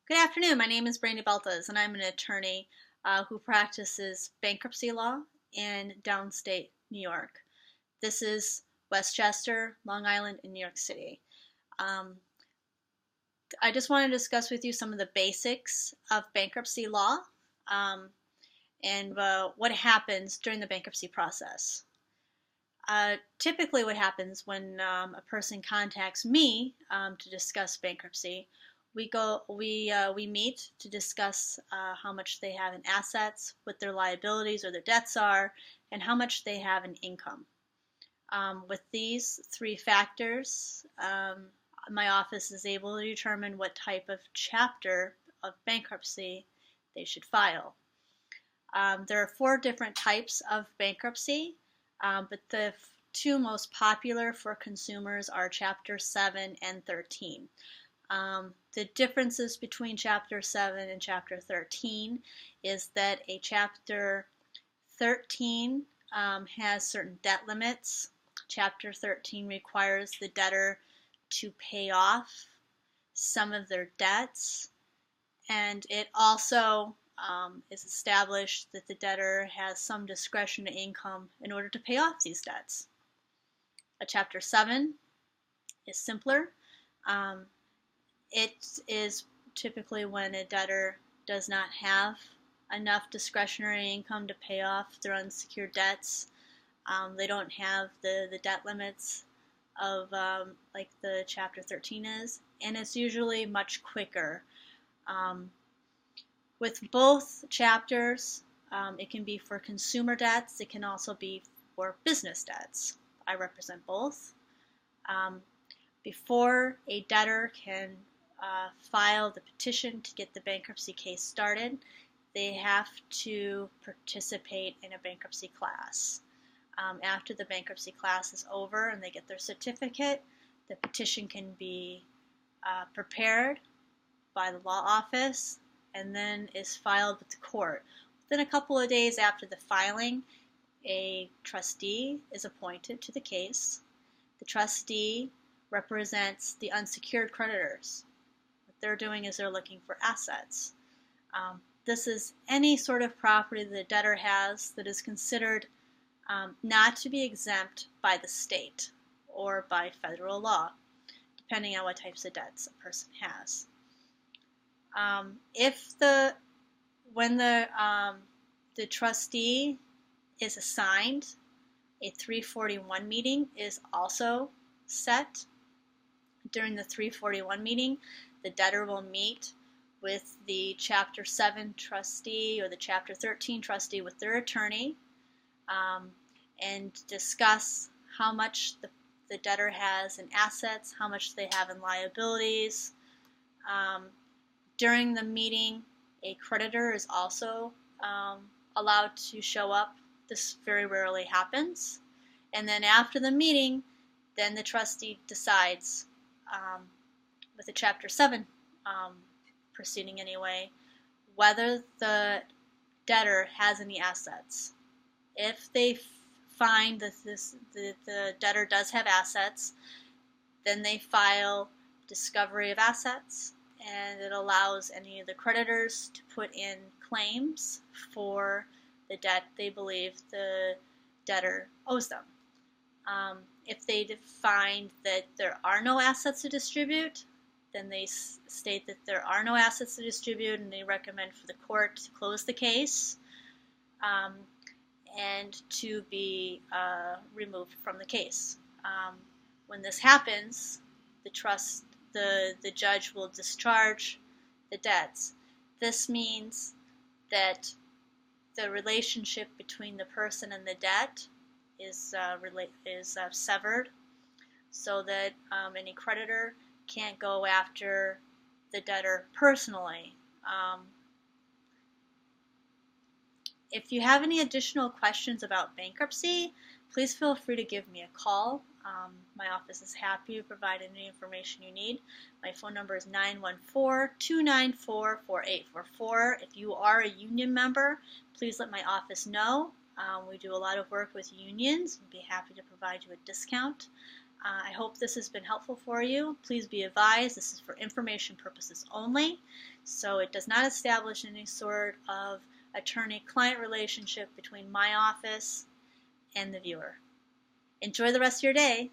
Good afternoon. My name is Brandy Beltas, and I'm an attorney who practices bankruptcy law in downstate New York. This is Westchester, Long Island, and New York City. Um, I just want to discuss with you some of the basics of bankruptcy law um, and what happens during the bankruptcy process. Typically, what happens when a person contacts me to discuss bankruptcy, we meet to discuss how much they have in assets, what their liabilities or their debts are, and how much they have in income. With these three factors, my office is able to determine what type of chapter of bankruptcy they should file. There are four different types of bankruptcy, but the two most popular for consumers are Chapter 7 and 13. The differences between Chapter 7 and Chapter 13 is that a Chapter 13 has certain debt limits. Chapter 13 requires the debtor to pay off some of their debts, and it also is established that the debtor has some discretion to income in order to pay off these debts. A Chapter 7 is simpler. It is typically when a debtor does not have enough discretionary income to pay off their unsecured debts. They don't have the debt limits of like the Chapter 13 is, and it's usually much quicker. With both chapters, it can be for consumer debts. It can also be for business debts. I represent both. Before a debtor can file the petition to get the bankruptcy case started, they have to participate in a bankruptcy class. After the bankruptcy class is over and they get their certificate, the petition can be prepared by the law office and then is filed with the court. Within a couple of days after the filing, a trustee is appointed to the case. The trustee represents the unsecured creditors. What they're doing is they're looking for assets. This is any sort of property that the debtor has that is considered not to be exempt by the state or by federal law, depending on what types of debts a person has. When the trustee is assigned, a 341 meeting is also set. During the 341 meeting, the debtor will meet with the Chapter 7 trustee or the Chapter 13 trustee with their attorney and discuss how much the debtor has in assets, how much they have in liabilities. During the meeting, a creditor is also allowed to show up. This very rarely happens. And then after the meeting, then the trustee decides, with the Chapter 7 proceeding anyway, whether the debtor has any assets. If they find that the debtor does have assets, then they file discovery of assets, and it allows any of the creditors to put in claims for the debt they believe the debtor owes them. If they find that there are no assets to distribute, then they state that there are no assets to distribute, and they recommend for the court to close the case and to be removed from the case. When this happens, the judge will discharge the debts. This means that the relationship between the person and the debt is severed, so that any creditor can't go after the debtor personally. If you have any additional questions about bankruptcy, please feel free to give me a call. My office is happy to provide any information you need. My phone number is 914-294-4844. If you are a union member, please let my office know. We do a lot of work with unions. We'd be happy to provide you a discount. I hope this has been helpful for you. Please be advised this is for information purposes only, so it does not establish any sort of attorney-client relationship between my office and the viewer. Enjoy the rest of your day.